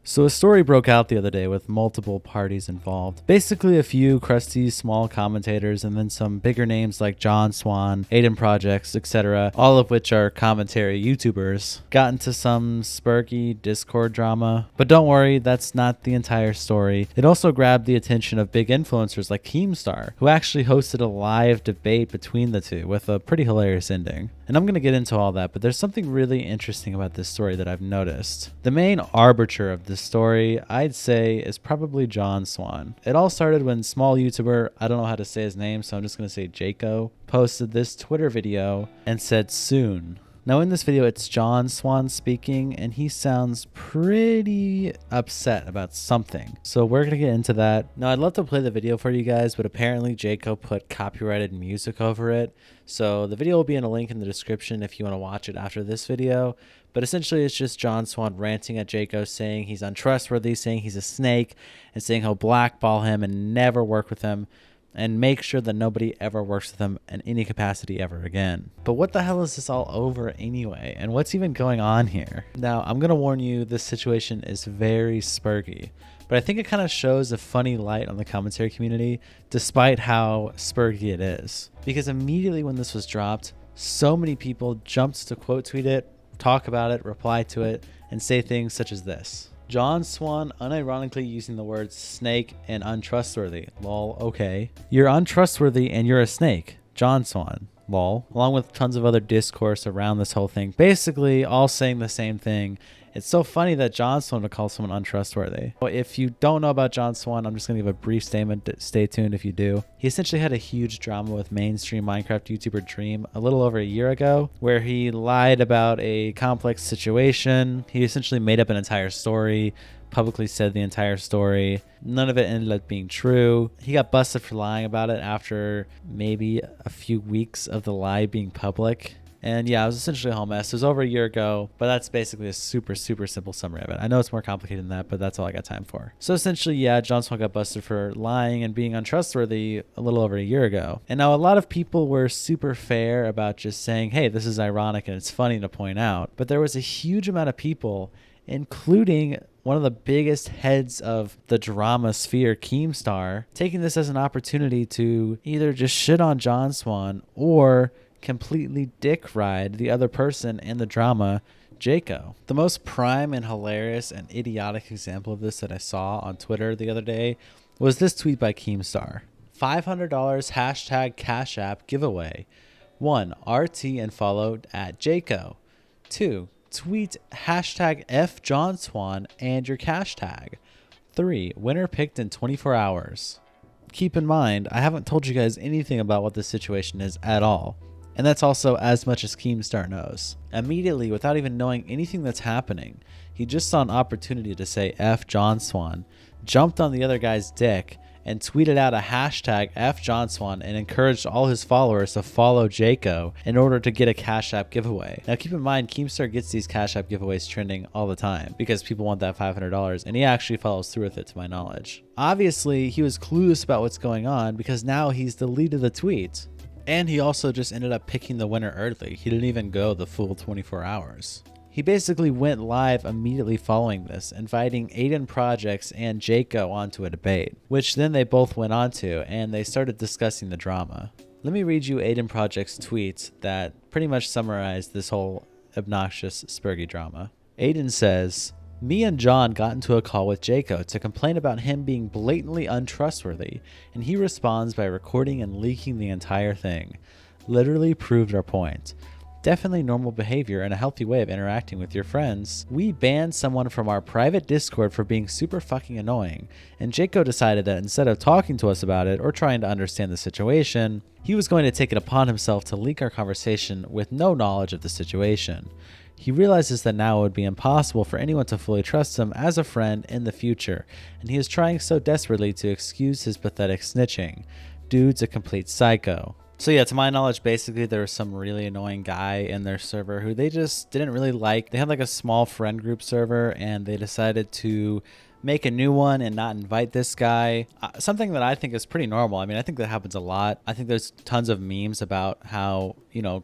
So a story broke out the other day with multiple parties involved. Basically a few crusty small commentators and then some bigger names like John Swan, Aiden Projects, etc., all of which are commentary YouTubers, got into some spurky Discord drama. But don't worry, that's not the entire story. It also grabbed the attention of big influencers like Keemstar, who actually hosted a live debate between the two with a pretty hilarious ending. And I'm going to get into all that, but there's something really interesting about this story that I've noticed. The main arbiter of this story, I'd say, is probably John Swan. It all started when small YouTuber, I don't know how to say his name, so I'm just going to say Jaco, posted this Twitter video and said soon. Now in this video, it's John Swan speaking, and he sounds pretty upset about something. So we're going to get into that. Now I'd love to play the video for you guys, but apparently Jaco put copyrighted music over it. So the video will be in a link in the description if you want to watch it after this video. But essentially it's just John Swan ranting at Jaco, saying he's untrustworthy, saying he's a snake, and saying he'll blackball him and never work with him, and make sure that nobody ever works with him in any capacity ever again. But what the hell is this all over anyway? And what's even going on here? Now, I'm going to warn you, this situation is very spurgy, but I think it kind of shows a funny light on the commentary community, despite how spurgy it is. Because immediately when this was dropped, so many people jumped to quote tweet it, talk about it, reply to it, and say things such as this. John Swan unironically using the words snake and untrustworthy. Lol, okay. You're untrustworthy and you're a snake. John Swan. Lol. Along with tons of other discourse around this whole thing. Basically all saying the same thing. It's so funny that John Swan would call someone untrustworthy. If you don't know about John Swan, I'm just going to give a brief statement. Stay tuned if you do. He essentially had a huge drama with mainstream Minecraft YouTuber Dream a little over a year ago, where he lied about a complex situation. He essentially made up an entire story, publicly said the entire story. None of it ended up being true. He got busted for lying about it after maybe a few weeks of the lie being public. And yeah, it was essentially a whole mess. It was over a year ago, but that's basically a super simple summary of it. I know it's more complicated than that, but that's all I got time for. So essentially, yeah, John Swan got busted for lying and being untrustworthy a little over a year ago. And now a lot of people were super fair about just saying, hey, this is ironic and it's funny to point out. But there was a huge amount of people, including one of the biggest heads of the drama sphere, Keemstar, taking this as an opportunity to either just shit on John Swan or completely dick ride the other person in the drama, Jaco. The most prime and hilarious and idiotic example of this that I saw on Twitter the other day was this tweet by Keemstar. $500 hashtag Cash App giveaway. 1. RT and followed at Jaco. 2. Tweet hashtag F John Swan and your cash tag. 3. Winner picked in 24 hours. Keep in mind, I haven't told you guys anything about what the situation is at all. And that's also as much as Keemstar knows. Immediately, without even knowing anything that's happening, he just saw an opportunity to say F John Swan, jumped on the other guy's dick, and tweeted out a hashtag F John Swan and encouraged all his followers to follow Jaco in order to get a Cash App giveaway. Now keep in mind, Keemstar gets these Cash App giveaways trending all the time because people want that $500, and he actually follows through with it to my knowledge. Obviously, he was clueless about what's going on because now he's deleted the tweet. And he also just ended up picking the winner early. He didn't even go the full 24 hours. He basically went live immediately following this, inviting Aiden Projects and Jaco onto a debate, which then they both went onto, and they started discussing the drama. Let me read you Aiden Projects' tweets that pretty much summarize this whole obnoxious spurgy drama. Aiden says, "Me and John got into a call with Jaco to complain about him being blatantly untrustworthy, and he responds by recording and leaking the entire thing. Literally proved our point. Definitely normal behavior and a healthy way of interacting with your friends. We banned someone from our private Discord for being super fucking annoying, and Jaco decided that instead of talking to us about it or trying to understand the situation, he was going to take it upon himself to leak our conversation with no knowledge of the situation. He realizes that now it would be impossible for anyone to fully trust him as a friend in the future, and he is trying so desperately to excuse his pathetic snitching. Dude's a complete psycho." So yeah, to my knowledge, basically there was some really annoying guy in their server who they just didn't really like. They had like a small friend group server, and they decided to make a new one and not invite this guy. Something that I think is pretty normal. I mean, I think that happens a lot. I think there's tons of memes about how,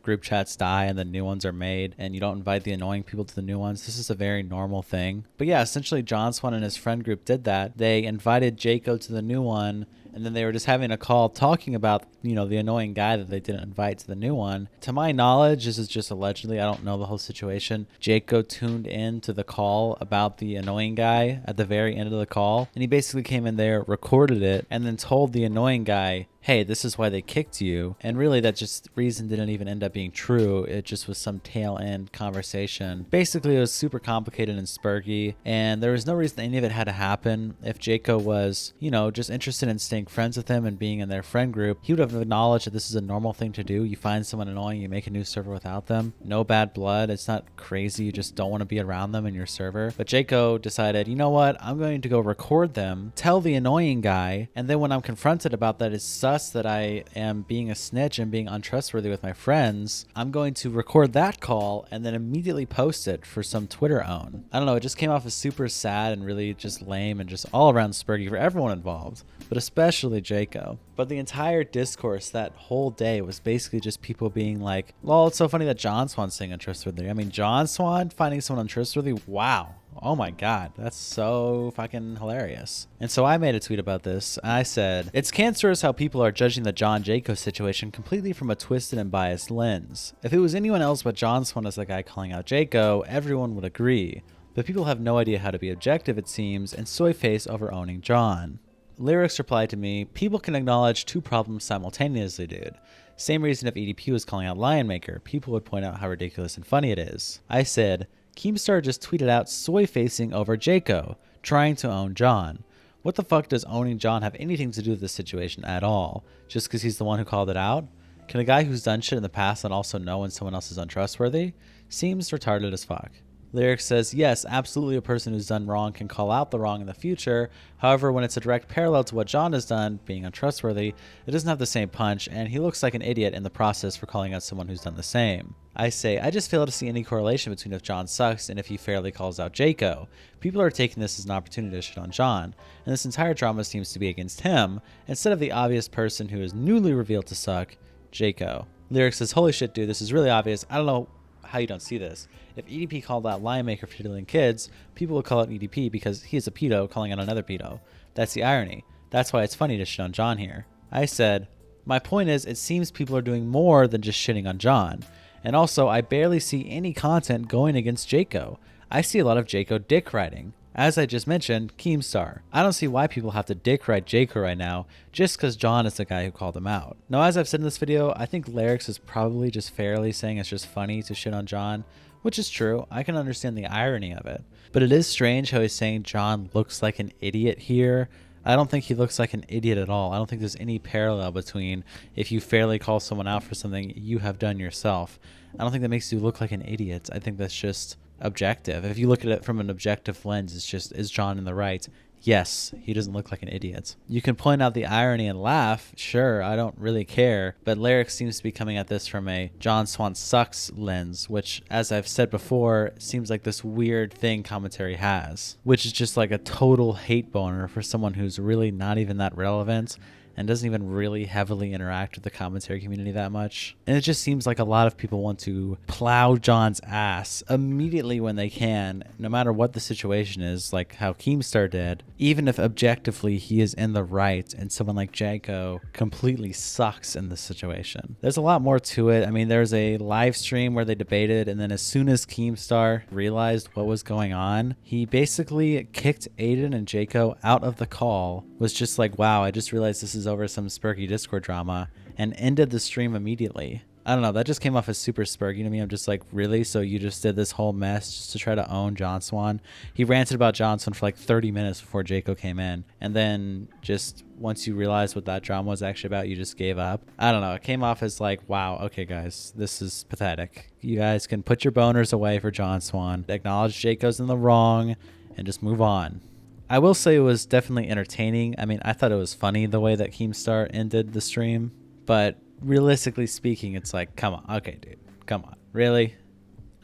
group chats die and then new ones are made and you don't invite the annoying people to the new ones. This is a very normal thing. But yeah, essentially John Swan and his friend group did that. They invited Jaco to the new one, and then they were just having a call talking about, the annoying guy that they didn't invite to the new one. To my knowledge, this is just allegedly, I don't know the whole situation. Jaco tuned in to the call about the annoying guy at the very end of the call, and he basically came in there, recorded it, and then told the annoying guy, hey, this is why they kicked you. And really that just reason didn't even end up being true. It just was some tail end conversation. Basically, it was super complicated and spurgy, and there was no reason any of it had to happen. If Jaco was, just interested in staying friends with him and being in their friend group, he would have acknowledged that this is a normal thing to do. You find someone annoying, you make a new server without them. No bad blood. It's not crazy. You just don't want to be around them in your server. But Jaco decided, you know what? I'm going to go record them, tell the annoying guy, and then when I'm confronted about that, it's sus that I am being a snitch and being untrustworthy with my friends, I'm going to record that call and then immediately post it for some Twitter own. I don't know, it just came off as super sad and really just lame and just all around spurgy for everyone involved, but especially Jaco. But the entire discourse that whole day was basically just people being like, lol, it's so funny that John Swan's saying untrustworthy. I mean, John Swan finding someone untrustworthy? Wow. Oh my God, that's so fucking hilarious. And so I made a tweet about this. I said, it's cancerous how people are judging the John Jaco situation completely from a twisted and biased lens. If it was anyone else but John Swan as the guy calling out Jaco, everyone would agree. But people have no idea how to be objective, it seems, and soy face over owning John. Lyrics replied to me, people can acknowledge two problems simultaneously, dude. Same reason if EDP was calling out Lionmaker, people would point out how ridiculous and funny it is. I said, Keemstar just tweeted out soy-facing over Jaco, trying to own John. What the fuck does owning John have anything to do with this situation at all? Just because he's the one who called it out? Can a guy who's done shit in the past not also know when someone else is untrustworthy? Seems retarded as fuck. Lyric says, yes, absolutely a person who's done wrong can call out the wrong in the future. However, when it's a direct parallel to what John has done, being untrustworthy, it doesn't have the same punch, and he looks like an idiot in the process for calling out someone who's done the same. I say, I just fail to see any correlation between if John sucks and if he fairly calls out Jaco. People are taking this as an opportunity to shit on John, and this entire drama seems to be against him, instead of the obvious person who is newly revealed to suck, Jaco. Lyric says, holy shit, dude, this is really obvious. I don't know how you don't see this. If EDP called out Lionmaker for stealing kids, people would call out EDP because he is a pedo calling out another pedo. That's the irony. That's why it's funny to shit on John here. I said, my point is, it seems people are doing more than just shitting on John. And also, I barely see any content going against Jaco. I see a lot of Jaco dick riding. As I just mentioned, Keemstar. I don't see why people have to dick ride Jaco right now just because John is the guy who called him out. Now, as I've said in this video, I think Lyrics is probably just fairly saying it's just funny to shit on John, which is true. I can understand the irony of it. But it is strange how he's saying John looks like an idiot here. I don't think he looks like an idiot at all. I don't think there's any parallel between if you fairly call someone out for something you have done yourself. I don't think that makes you look like an idiot. I think that's just objective. If you look at it from an objective lens, it's just, is John in the right? Yes, he doesn't look like an idiot. You can point out the irony and laugh, sure, I don't really care, but Lyric seems to be coming at this from a John Swan sucks lens, which, as I've said before, seems like this weird thing commentary has, which is just like a total hate boner for someone who's really not even that relevant and doesn't even really heavily interact with the commentary community that much. And it just seems like a lot of people want to plow John's ass immediately when they can, no matter what the situation is, like how Keemstar did, even if objectively he is in the right and someone like Jaco completely sucks in this situation. There's a lot more to it. I mean, there's a live stream where they debated, and then as soon as Keemstar realized what was going on, he basically kicked Aiden and Jaco out of the call, was just like, wow, I just realized this is over some spurky Discord drama, and ended the stream immediately. I don't know, that just came off as super spurky to me. I'm just like, really? So you just did this whole mess just to try to own John Swan? He ranted about John Swan for like 30 minutes before Jaco came in, and then just once you realized what that drama was actually about, you just gave up. I don't know, it came off as like, wow, okay guys, this is pathetic. You guys can put your boners away for John Swan, acknowledge Jaco's in the wrong, and just move on. I will say it was definitely entertaining. I mean, I thought it was funny the way that Keemstar ended the stream, but realistically speaking, it's like, come on, okay, dude, come on, really?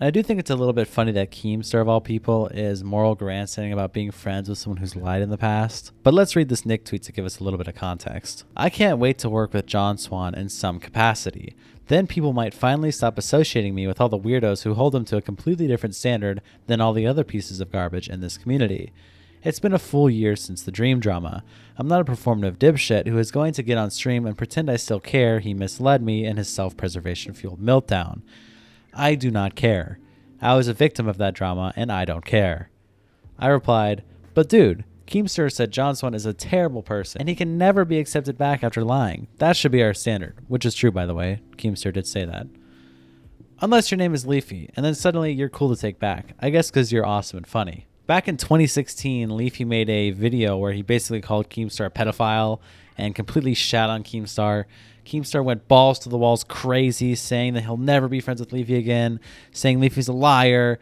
And I do think it's a little bit funny that Keemstar, of all people, is moral grandstanding about being friends with someone who's lied in the past. But let's read this Nick tweet to give us a little bit of context. I can't wait to work with John Swan in some capacity. Then people might finally stop associating me with all the weirdos who hold him to a completely different standard than all the other pieces of garbage in this community. It's been a full year since the dream drama. I'm not a performative dipshit who is going to get on stream and pretend I still care he misled me in his self-preservation fueled meltdown. I do not care. I was a victim of that drama and I don't care. I replied, but dude, Keemstar said John Swan is a terrible person and he can never be accepted back after lying. That should be our standard, which is true by the way. Keemstar did say that. Unless your name is Leafy and then suddenly you're cool to take back. I guess because you're awesome and funny. Back in 2016, Leafy made a video where he basically called Keemstar a pedophile and completely shat on Keemstar. Keemstar went balls to the walls crazy, saying that he'll never be friends with Leafy again, saying Leafy's a liar,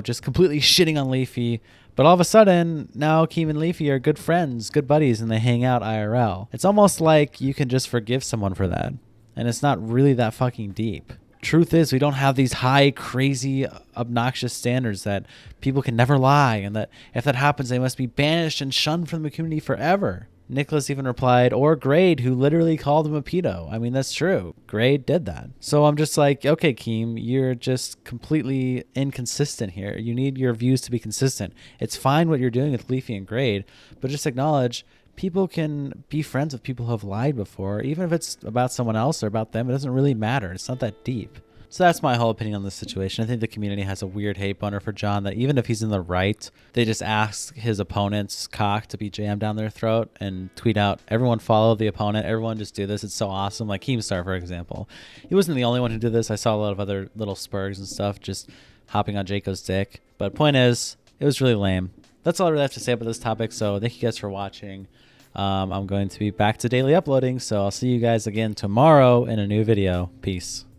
just completely shitting on Leafy. But all of a sudden, now Keem and Leafy are good friends, good buddies, and they hang out IRL. It's almost like you can just forgive someone for that, and it's not really that fucking deep. Truth is, we don't have these high, crazy, obnoxious standards that people can never lie, and that if that happens, they must be banished and shunned from the community forever. Nicholas even replied, or Grade, who literally called him a pedo. I mean, that's true. Grade did that. So I'm just like, okay, Keem, you're just completely inconsistent here. You need your views to be consistent. It's fine what you're doing with Leafy and Grade, but just acknowledge people can be friends with people who have lied before. Even if it's about someone else or about them, it doesn't really matter. It's not that deep. So that's my whole opinion on this situation. I think the community has a weird hate boner for John that even if he's in the right, they just ask his opponent's cock to be jammed down their throat and tweet out, everyone follow the opponent, everyone just do this, it's so awesome. Like Keemstar, for example. He wasn't the only one who did this. I saw a lot of other little spurgs and stuff just hopping on Jaco's dick. But point is, it was really lame. That's all I really have to say about this topic, so thank you guys for watching. I'm going to be back to daily uploading, so I'll see you guys again tomorrow in a new video. Peace.